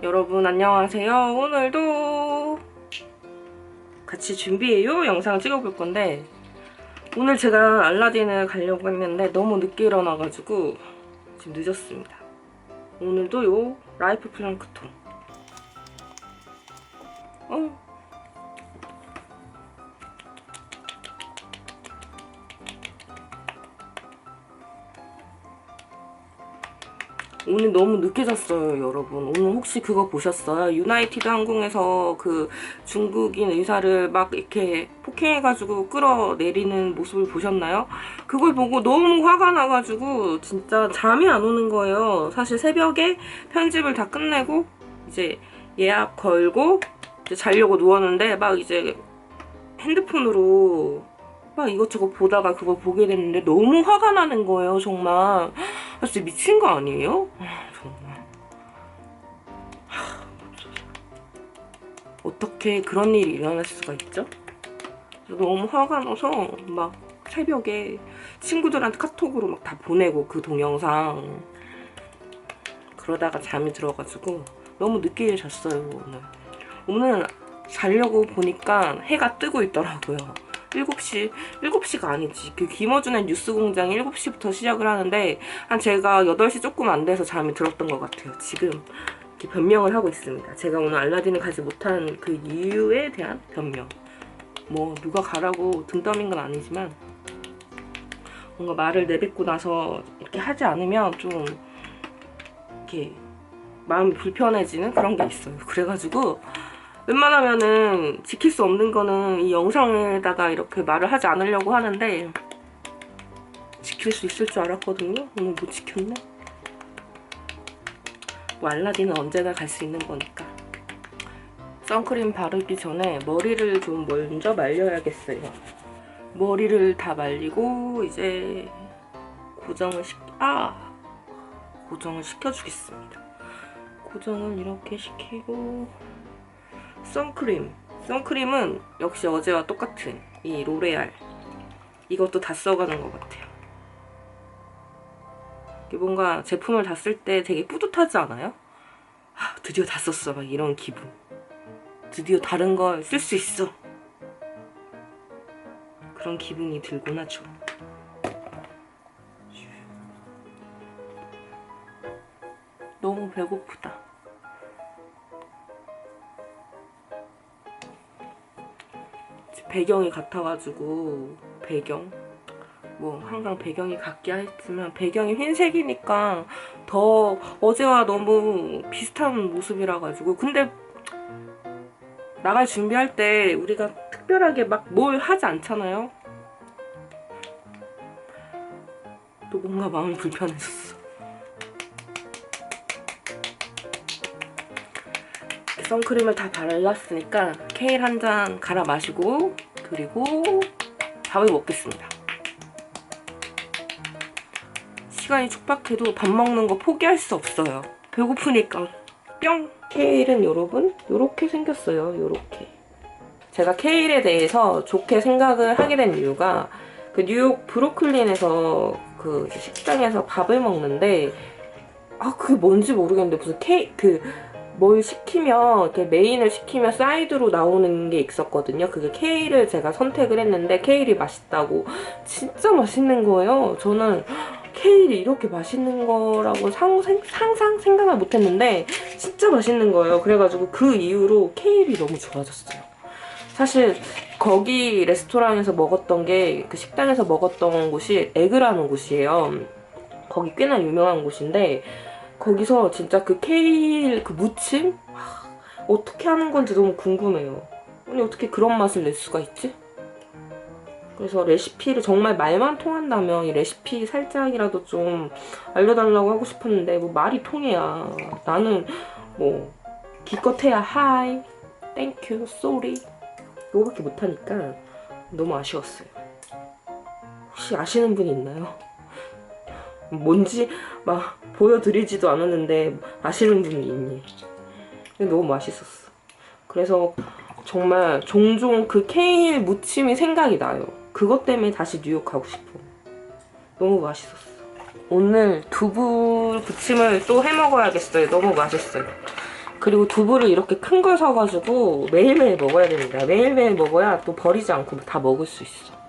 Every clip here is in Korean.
여러분 안녕하세요. 오늘도 같이 준비해요 영상 찍어볼 건데, 오늘 제가 알라딘을 가려고 했는데 너무 늦게 일어나가지고 지금 늦었습니다. 오늘도 요 라이프 플랑크톤 오늘 너무 늦게 잤어요, 여러분. 오늘 혹시 그거 보셨어요? 유나이티드 항공에서 그 중국인 의사를 막 이렇게 폭행해가지고 끌어내리는 모습을 보셨나요? 그걸 보고 너무 화가 나가지고 진짜 잠이 안 오는 거예요. 사실 새벽에 편집을 다 끝내고 이제 예약 걸고 이제 자려고 누웠는데 막 이제 핸드폰으로 막 이것저것 보다가 그걸 보게 됐는데 너무 화가 나는 거예요, 정말. 진짜 미친 거 아니에요? 정말. 어떻게 그런 일이 일어날 수가 있죠? 너무 화가 나서 막 새벽에 친구들한테 카톡으로 막 다 보내고 그 동영상. 그러다가 잠이 들어가지고 너무 늦게 잤어요, 오늘. 오늘 자려고 보니까 해가 뜨고 있더라고요. 7시가 아니지. 그 김어준의 뉴스공장이 7시부터 시작을 하는데 한 제가 8시 조금 안 돼서 잠이 들었던 것 같아요. 지금 이렇게 변명을 하고 있습니다. 제가 오늘 알라딘을 가지 못한 그 이유에 대한 변명. 뭐 누가 가라고 등 떠민 건 아니지만 뭔가 말을 내뱉고 나서 이렇게 하지 않으면 좀 이렇게 마음이 불편해지는 그런 게 있어요. 그래가지고 웬만하면은 지킬 수 없는 거는 이 영상에다가 이렇게 말을 하지 않으려고 하는데 지킬 수 있을 줄 알았거든요. 오늘 못 지켰네. 뭐 알라딘은 언제나 갈 수 있는 거니까. 선크림 바르기 전에 머리를 좀 먼저 말려야겠어요. 머리를 다 말리고 이제 고정을 시켜주겠습니다. 고정을 이렇게 시키고 선크림은 역시 어제와 똑같은 이 로레알, 이것도 다 써가는 것 같아요. 이게 뭔가 제품을 다 쓸 때 되게 뿌듯하지 않아요? 드디어 다 썼어, 막 이런 기분. 드디어 다른 걸 쓸 수 있어, 그런 기분이 들곤 하죠. 너무 배고프다. 배경이 같아가지고 뭐 항상 배경이 같게 했지만 배경이 흰색이니까 더 어제와 너무 비슷한 모습이라 가지고. 근데 나갈 준비할 때 우리가 특별하게 막 뭘 하지 않잖아요. 또 뭔가 마음이 불편해졌어. 선크림을 다 발랐으니까 케일 한 잔 갈아 마시고 그리고 밥을 먹겠습니다. 시간이 촉박해도 밥 먹는 거 포기할 수 없어요. 배고프니까. 뿅! 케일은 여러분 요렇게 생겼어요. 요렇게. 제가 케일에 대해서 좋게 생각을 하게 된 이유가 그 뉴욕 브루클린에서 그 식당에서 밥을 먹는데 그게 뭔지 모르겠는데 무슨 뭘 시키면 이렇게 메인을 시키면 사이드로 나오는 게 있었거든요. 그게 케일을 제가 선택을 했는데 케일이 맛있다고. 진짜 맛있는 거예요. 저는 케일이 이렇게 맛있는 거라고 상상 생각을 못했는데 진짜 맛있는 거예요. 그래가지고 그 이후로 케일이 너무 좋아졌어요. 사실 거기 레스토랑에서 먹었던 게 그 식당에서 먹었던 곳이 에그라는 곳이에요. 거기 꽤나 유명한 곳인데 거기서 진짜 그 케일 그 무침? 어떻게 하는 건지 너무 궁금해요. 아니 어떻게 그런 맛을 낼 수가 있지? 그래서 레시피를 정말 말만 통한다면 이 레시피 살짝이라도 좀 알려달라고 하고 싶었는데 뭐 말이 통해야 나는 뭐 기껏해야 하이, 땡큐, 쏘리 이거밖에 못하니까 너무 아쉬웠어요. 혹시 아시는 분이 있나요? 뭔지 막 보여드리지도 않았는데 아시는 분이 있니? 너무 맛있었어. 그래서 정말 종종 그 케일 무침이 생각이 나요. 그것 때문에 다시 뉴욕 가고 싶어. 너무 맛있었어. 오늘 두부 부침을 또 해 먹어야겠어요. 너무 맛있어요. 그리고 두부를 이렇게 큰 걸 사가지고 매일매일 먹어야 됩니다. 매일매일 먹어야 또 버리지 않고 다 먹을 수 있어.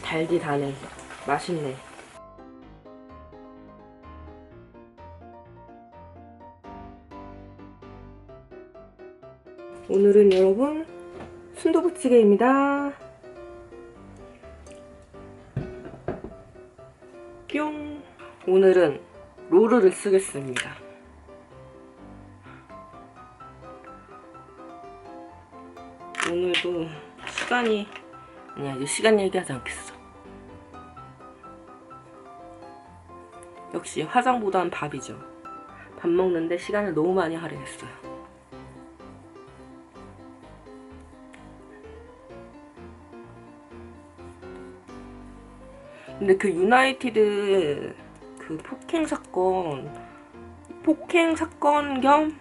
달디 다네. 맛있네. 오늘은 여러분 순두부찌개입니다. 뿅. 오늘은 로르를 쓰겠습니다. 오늘도 시간이 아니야, 이제 시간 얘기하지 않겠어. 역시 화장보다는 밥이죠. 밥 먹는데 시간을 너무 많이 할애했어요. 근데 그 유나이티드 그 폭행 사건 겸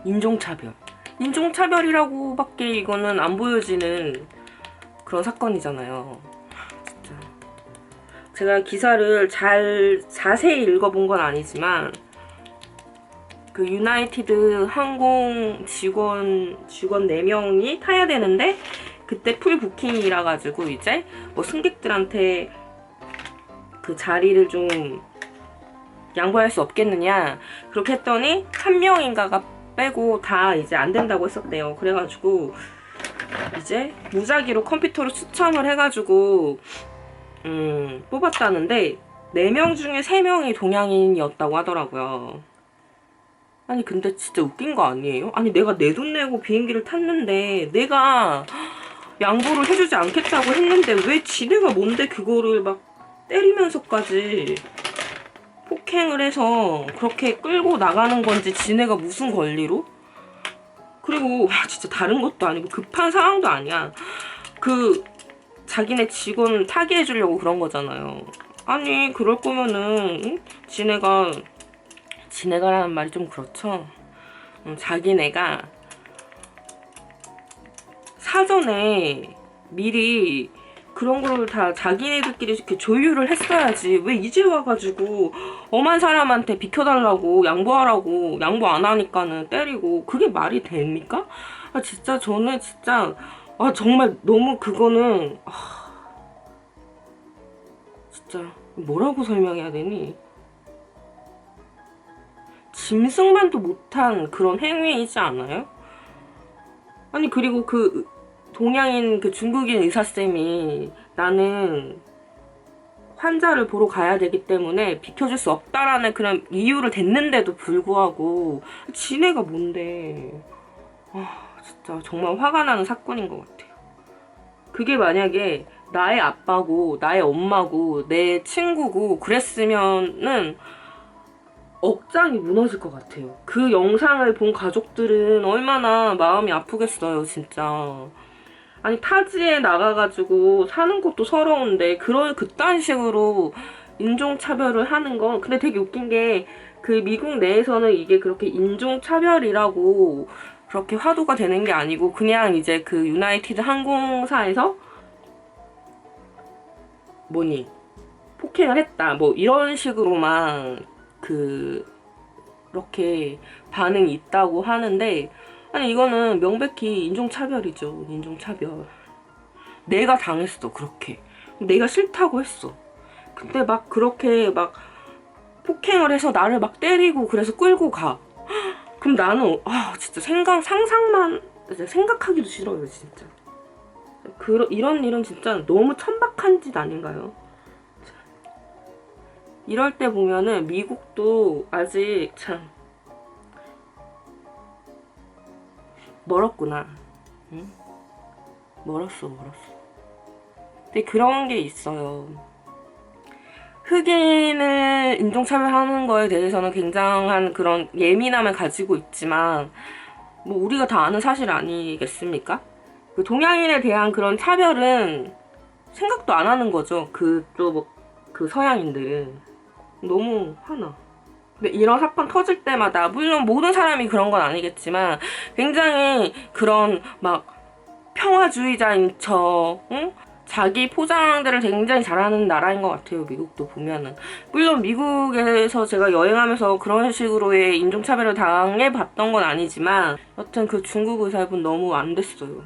인종차별. 인종차별이라고밖에 이거는 안 보여지는 그런 사건이잖아요. 진짜. 제가 기사를 자세히 읽어본 건 아니지만 그 유나이티드 항공 직원 4명이 타야 되는데 그때 풀 부킹이라 가지고 이제 뭐 승객들한테 그 자리를 좀 양보할 수 없겠느냐 그렇게 했더니 한 명인가가 빼고 다 이제 안 된다고 했었대요. 그래가지고 이제 무작위로 컴퓨터로 추첨을 해가지고 뽑았다는데 4명 중에 3명이 동양인이었다고 하더라고요. 아니 근데 진짜 웃긴 거 아니에요? 아니 내가 내 돈 내고 비행기를 탔는데 내가 양보를 해주지 않겠다고 했는데 왜 지네가 뭔데 그거를 막 때리면서까지 폭행을 해서 그렇게 끌고 나가는 건지 지네가 무슨 권리로? 그리고 진짜 다른 것도 아니고 급한 상황도 아니야. 그 자기네 직원 타게 해주려고 그런 거잖아요. 아니 그럴 거면은 지네가라는 말이 좀 그렇죠. 자기네가 사전에 미리 그런 거를 다 자기네들끼리 이렇게 조율을 했어야지. 왜 이제 와가지고 엄한 사람한테 비켜달라고 양보하라고 양보 안 하니까는 때리고 그게 말이 됩니까? 진짜 저는 진짜 정말 너무 그거는 진짜 뭐라고 설명해야 되니? 짐승만도 못한 그런 행위이지 않아요? 아니 그리고 그 동양인 그 중국인 의사쌤이 나는 환자를 보러 가야 되기 때문에 비켜줄 수 없다라는 그런 이유를 댔는데도 불구하고 지네가 뭔데. 진짜 정말 화가 나는 사건인 것 같아요. 그게 만약에 나의 아빠고 나의 엄마고 내 친구고 그랬으면은 억장이 무너질 것 같아요. 그 영상을 본 가족들은 얼마나 마음이 아프겠어요, 진짜. 아니 타지에 나가가지고 사는 것도 서러운데 그딴 식으로 인종차별을 하는 건 근데 되게 웃긴 게 그 미국 내에서는 이게 그렇게 인종차별이라고 그렇게 화두가 되는 게 아니고 그냥 이제 그 유나이티드 항공사에서 폭행을 했다 뭐 이런 식으로만 그렇게 반응이 있다고 하는데 아니 이거는 명백히 인종차별이죠. 인종차별. 내가 당했어. 그렇게 내가 싫다고 했어. 근데 막 그렇게 막 폭행을 해서 나를 막 때리고 그래서 끌고 가. 그럼 나는 진짜 상상만 생각하기도 싫어요. 진짜 이런 일은 진짜 너무 천박한 짓 아닌가요? 이럴 때 보면은 미국도 아직 참 멀었구나. 응? 멀었어. 근데 그런 게 있어요. 흑인을 인종차별하는 거에 대해서는 굉장한 그런 예민함을 가지고 있지만 뭐 우리가 다 아는 사실 아니겠습니까? 그 동양인에 대한 그런 차별은 생각도 안 하는 거죠. 그 서양인들은. 너무 화나. 근데 이런 사건 터질 때마다 물론 모든 사람이 그런 건 아니겠지만 굉장히 그런 막 평화주의자인 척, 응? 자기 포장들을 굉장히 잘하는 나라인 것 같아요. 미국도 보면은. 물론 미국에서 제가 여행하면서 그런 식으로의 인종차별을 당해봤던 건 아니지만 여튼 그 중국 의사분 너무 안 됐어요.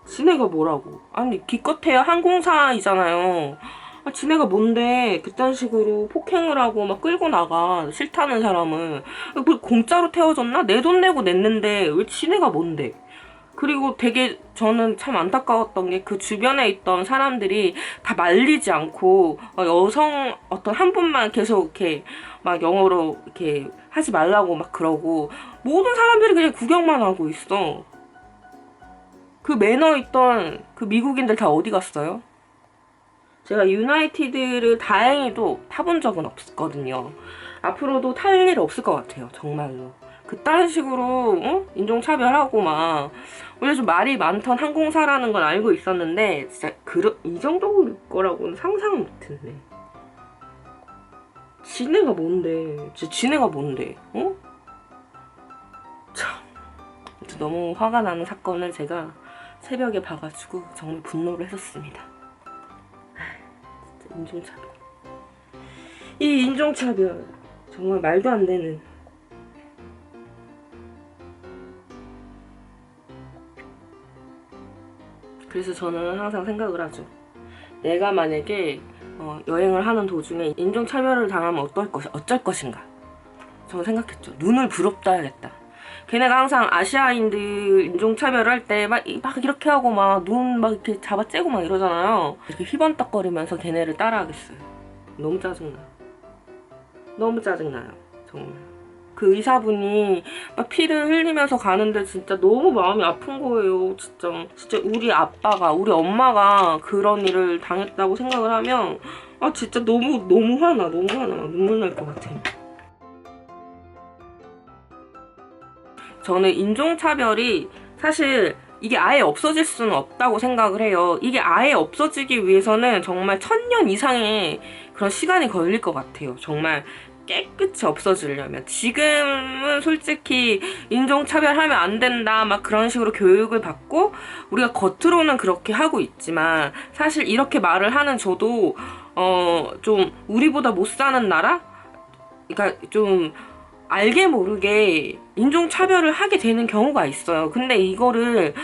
지네가 뭐라고. 아니 기껏해야 항공사이잖아요. 아, 지네가 뭔데 그딴 식으로 폭행을 하고 막 끌고 나가. 싫다는 사람을. 뭐 공짜로 태워줬나? 내 돈 내고 냈는데 왜 지네가 뭔데. 그리고 되게 저는 참 안타까웠던 게 그 주변에 있던 사람들이 다 말리지 않고 여성 어떤 한 분만 계속 이렇게 막 영어로 이렇게 하지 말라고 막 그러고 모든 사람들이 그냥 구경만 하고 있어. 그 매너 있던 그 미국인들 다 어디 갔어요? 제가 유나이티드를 다행히도 타본 적은 없거든요. 앞으로도 탈 일 없을 것 같아요. 정말로. 그딴 식으로 인종차별하고 막 원래 좀 말이 많던 항공사라는 건 알고 있었는데 진짜 이 정도일 거라고는 상상 못했네. 지네가 뭔데? 진짜 지네가 뭔데? 어? 참 너무 화가 나는 사건을 제가 새벽에 봐가지고 정말 분노를 했었습니다. 진짜 인종차별. 이 인종차별 정말 말도 안 되는. 그래서 저는 항상 생각을 하죠. 내가 만약에 여행을 하는 도중에 인종차별을 당하면 어쩔 것인가. 저는 생각했죠. 눈을 부릅떠야겠다. 걔네가 항상 아시아인들 인종차별을 할 때 막 이렇게 하고 막 눈 막 이렇게 잡아째고 막 이러잖아요. 이렇게 휘번떡거리면서 걔네를 따라하겠어요. 너무 짜증나요. 너무 짜증나요. 정말. 그 의사분이 막 피를 흘리면서 가는데 진짜 너무 마음이 아픈 거예요. 진짜 우리 아빠가, 우리 엄마가 그런 일을 당했다고 생각을 하면 아 진짜 너무 화나. 막 눈물 날 것 같아. 저는 인종차별이 사실 이게 아예 없어질 수는 없다고 생각을 해요. 이게 아예 없어지기 위해서는 정말 1000년 이상의 그런 시간이 걸릴 것 같아요. 정말 깨끗이 없어지려면. 지금은 솔직히 인종차별하면 안 된다 막 그런 식으로 교육을 받고 우리가 겉으로는 그렇게 하고 있지만 사실 이렇게 말을 하는 저도 좀 우리보다 못 사는 나라? 그러니까 좀 알게 모르게 인종차별을 하게 되는 경우가 있어요. 근데 이거를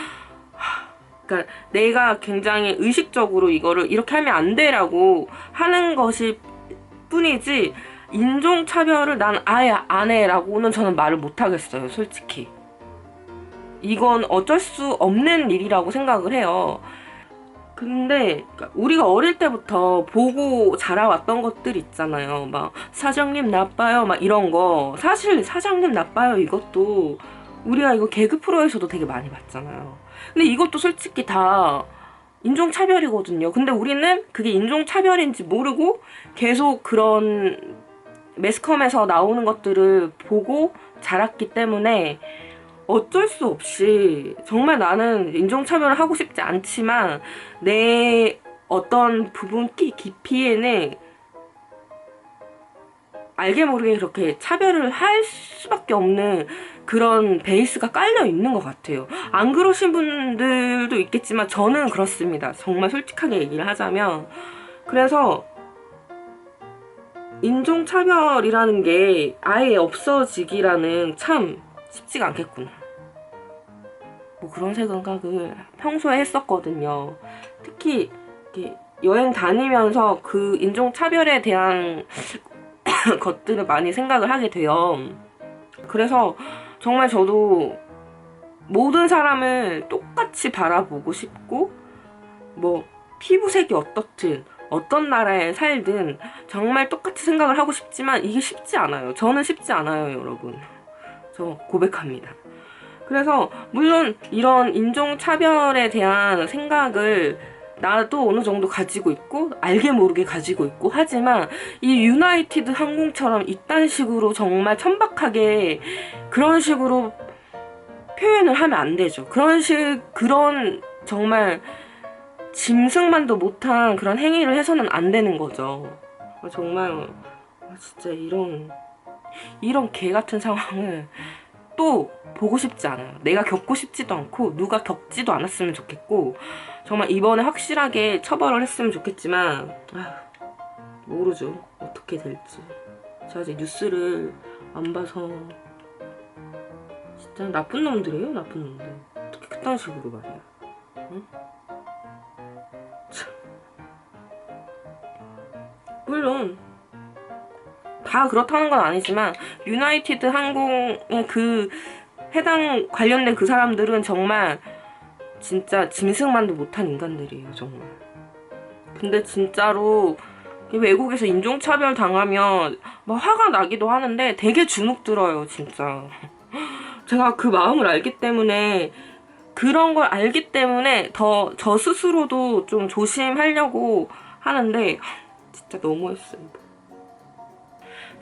그러니까 내가 굉장히 의식적으로 이거를 이렇게 하면 안 돼라고 하는 것이 뿐이지 인종차별을 난 아예 안 해라고는 저는 말을 못 하겠어요. 솔직히. 이건 어쩔 수 없는 일이라고 생각을 해요. 근데 우리가 어릴 때부터 보고 자라왔던 것들 있잖아요. 막 사장님 나빠요 막 이런 거. 사실 사장님 나빠요 이것도 우리가 이거 개그 프로에서도 되게 많이 봤잖아요. 근데 이것도 솔직히 다 인종차별이거든요. 근데 우리는 그게 인종차별인지 모르고 계속 그런 매스컴에서 나오는 것들을 보고 자랐기 때문에 어쩔 수 없이 정말 나는 인종차별을 하고 싶지 않지만 내 어떤 부분 깊이에는 알게 모르게 그렇게 차별을 할 수밖에 없는 그런 베이스가 깔려 있는 것 같아요. 안 그러신 분들도 있겠지만 저는 그렇습니다. 정말 솔직하게 얘기를 하자면. 그래서 인종차별이라는 게 아예 없어지기라는 참 쉽지가 않겠구나. 뭐 그런 생각을 평소에 했었거든요. 특히 이렇게 여행 다니면서 그 인종차별에 대한 것들을 많이 생각을 하게 돼요. 그래서 정말 저도 모든 사람을 똑같이 바라보고 싶고 뭐 피부색이 어떻든 어떤 나라에 살든 정말 똑같이 생각을 하고 싶지만 이게 쉽지 않아요. 저는 쉽지 않아요, 여러분. 저 고백합니다. 그래서 물론 이런 인종차별에 대한 생각을 나도 어느 정도 가지고 있고 알게 모르게 가지고 있고 하지만 이 유나이티드 항공처럼 이딴 식으로 정말 천박하게 그런 식으로 표현을 하면 안 되죠. 그런 정말 짐승만도 못한 그런 행위를 해서는 안 되는 거죠. 정말 진짜 이런 개 같은 상황을 또 보고 싶지 않아요. 내가 겪고 싶지도 않고 누가 겪지도 않았으면 좋겠고 정말 이번에 확실하게 처벌을 했으면 좋겠지만 모르죠. 어떻게 될지. 제가 이제 뉴스를 안 봐서 진짜 나쁜 놈들이에요. 나쁜 놈들. 어떻게 그딴 식으로 말이야. 응? 참. 물론 다 그렇다는 건 아니지만 유나이티드 항공의 그 해당 관련된 그 사람들은 정말 진짜 짐승만도 못한 인간들이에요. 정말. 근데 진짜로 외국에서 인종차별 당하면 막 화가 나기도 하는데 되게 주눅 들어요. 진짜. 제가 그 마음을 알기 때문에 그런 걸 알기 때문에 더 저 스스로도 좀 조심하려고 하는데 진짜 너무했어요.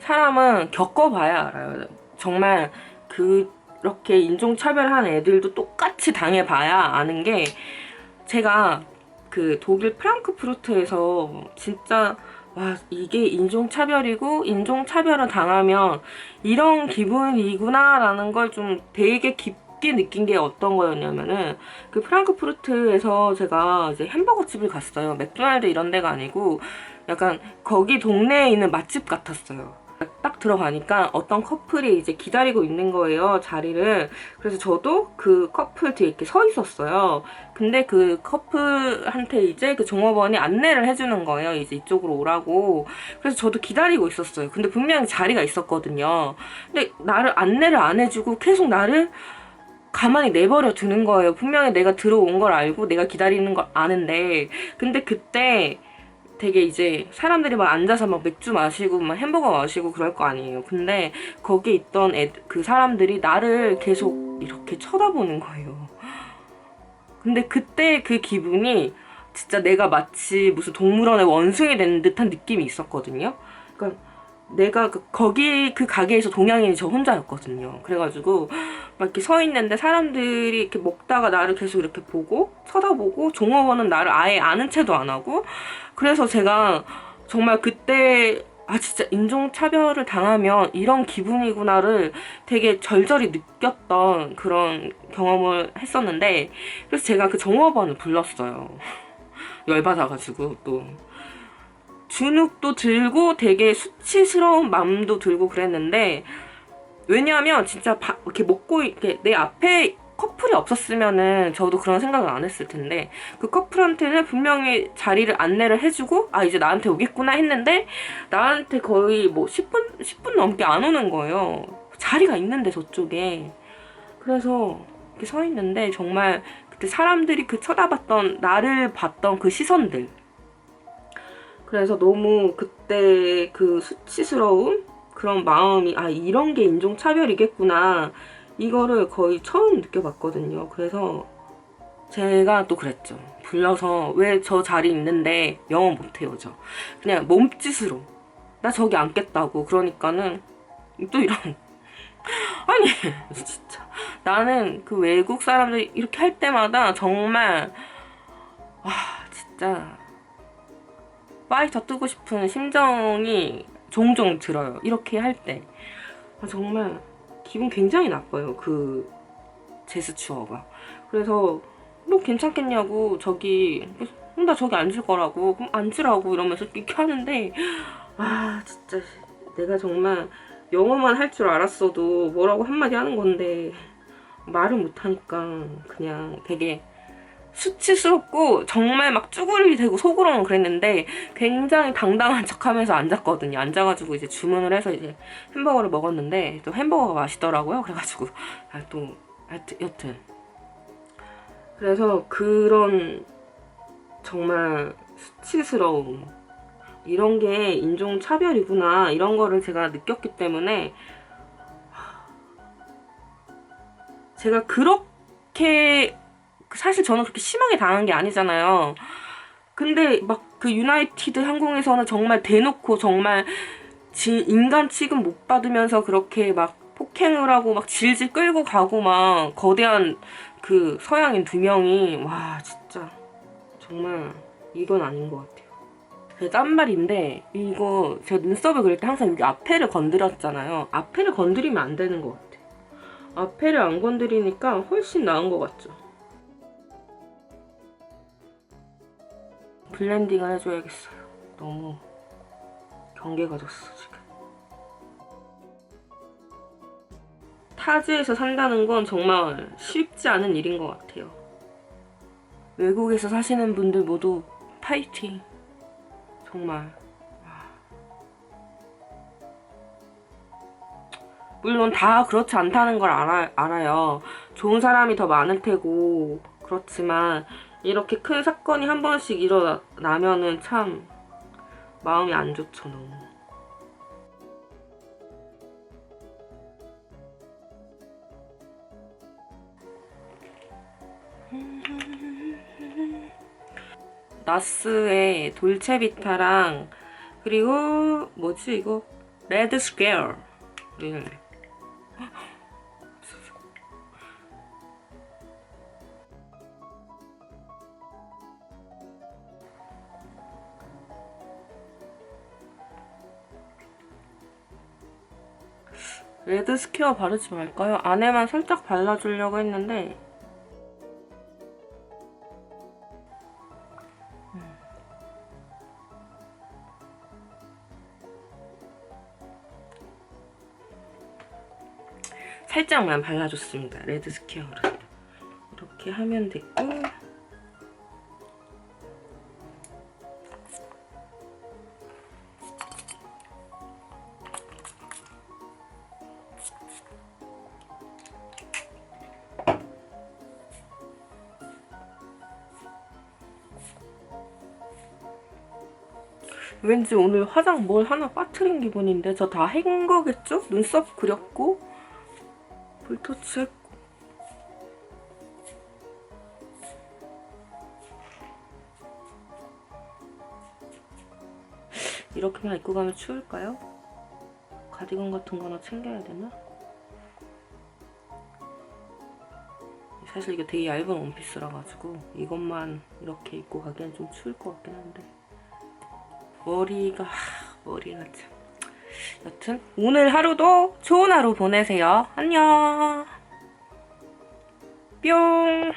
사람은 겪어봐야 알아요. 정말 그렇게 인종차별한 애들도 똑같이 당해봐야 아는 게 제가 그 독일 프랑크푸르트에서 진짜 와 이게 인종차별이고 인종차별을 당하면 이런 기분이구나 라는 걸 좀 되게 깊게 느낀 게 어떤 거였냐면은 그 프랑크푸르트에서 제가 이제 햄버거 집을 갔어요. 맥도날드 이런 데가 아니고 약간 거기 동네에 있는 맛집 같았어요. 딱 들어가니까 어떤 커플이 이제 기다리고 있는 거예요, 자리를. 그래서 저도 그 커플 뒤에 이렇게 서 있었어요. 근데 그 커플한테 이제 그 종업원이 안내를 해주는 거예요. 이제 이쪽으로 오라고. 그래서 저도 기다리고 있었어요. 근데 분명히 자리가 있었거든요. 근데 나를 안내를 안 해주고 계속 나를 가만히 내버려 두는 거예요. 분명히 내가 들어온 걸 알고 내가 기다리는 걸 아는데. 근데 그때 되게 이제 사람들이 막 앉아서 막 맥주 마시고 막 햄버거 마시고 그럴 거 아니에요. 근데 거기 있던 그 사람들이 나를 계속 이렇게 쳐다보는 거예요. 근데 그때 그 기분이 진짜 내가 마치 무슨 동물원의 원숭이 된 듯한 느낌이 있었거든요. 그러니까 내가 거기 그 가게에서 동양인이 저 혼자였거든요. 그래가지고 막 이렇게 서 있는데 사람들이 이렇게 먹다가 나를 계속 이렇게 보고 쳐다보고 종업원은 나를 아예 아는 체도 안 하고 그래서 제가 정말 그때 진짜 인종차별을 당하면 이런 기분이구나를 되게 절절히 느꼈던 그런 경험을 했었는데 그래서 제가 그 종업원을 불렀어요. 열받아가지고 또 주눅도 들고 되게 수치스러운 마음도 들고 그랬는데 왜냐하면 진짜 이렇게 먹고 이렇게 내 앞에 커플이 없었으면은 저도 그런 생각을 안 했을 텐데 그 커플한테는 분명히 자리를 안내를 해주고 이제 나한테 오겠구나 했는데 나한테 거의 뭐 10분 넘게 안 오는 거예요. 자리가 있는데 저쪽에. 그래서 이렇게 서 있는데 정말 그때 사람들이 그 쳐다봤던 나를 봤던 그 시선들 그래서 너무 그때 그 수치스러움 그런 마음이 이런 게 인종차별이겠구나 이거를 거의 처음 느껴봤거든요. 그래서 제가 또 그랬죠. 불러서 왜 저 자리 있는데 영어 못해요 저. 그냥 몸짓으로 나 저기 앉겠다고. 그러니까는 또 이런 아니 진짜 나는 그 외국 사람들이 이렇게 할 때마다 정말 진짜 파이터 뜨고 싶은 심정이 종종 들어요. 이렇게 할 때. 정말 기분 굉장히 나빠요. 그 제스처가. 그래서 뭐 괜찮겠냐고 나 저기 앉을 거라고 그럼 앉으라고 이러면서 이렇게 하는데 진짜 내가 정말 영어만 할 줄 알았어도 뭐라고 한마디 하는 건데 말을 못하니까 그냥 되게 수치스럽고 정말 막 쭈구리 대고 속으로는 그랬는데 굉장히 당당한 척하면서 앉았거든요. 앉아가지고 이제 주문을 해서 이제 햄버거를 먹었는데 또 햄버거가 맛있더라고요. 그래가지고 여튼 그래서 그런 정말 수치스러움 이런 게 인종차별이구나 이런 거를 제가 느꼈기 때문에 제가 그렇게 사실 저는 그렇게 심하게 당한 게 아니잖아요. 근데 막 그 유나이티드 항공에서는 정말 대놓고 정말 인간 취급 못 받으면서 그렇게 막 폭행을 하고 막 질질 끌고 가고 막 거대한 그 서양인 2명이 와 진짜 정말 이건 아닌 것 같아요. 제 딴 말인데 이거 제가 눈썹을 그릴 때 항상 여기 앞에를 건드렸잖아요. 앞에를 건드리면 안 되는 것 같아요. 앞에를 안 건드리니까 훨씬 나은 것 같죠. 블렌딩을 해줘야겠어요. 너무 경계가 졌어 지금. 타지에서 산다는 건 정말 쉽지 않은 일인 것 같아요. 외국에서 사시는 분들 모두 파이팅. 정말. 물론 다 그렇지 않다는 걸 알아요. 좋은 사람이 더 많을 테고 그렇지만 이렇게 큰 사건이 한 번씩 일어나면은 참 마음이 안 좋죠 너무. 나스의 돌체비타랑 그리고 뭐지 이거 레드 스퀘어를 레드 스퀘어 바르지 말까요? 안에만 살짝 발라주려고 했는데 살짝만 발라줬습니다. 레드 스퀘어를 이렇게 하면 됐고 왠지 오늘 화장 뭘 하나 빠뜨린 기분인데 저 다 한 거겠죠? 눈썹 그렸고 볼터치 했고 이렇게만 입고 가면 추울까요? 가디건 같은 거 하나 챙겨야 되나? 사실 이게 되게 얇은 원피스라 가지고 이것만 이렇게 입고 가기엔 좀 추울 것 같긴 한데 머리가 참 여튼 오늘 하루도 좋은 하루 보내세요. 안녕 뿅.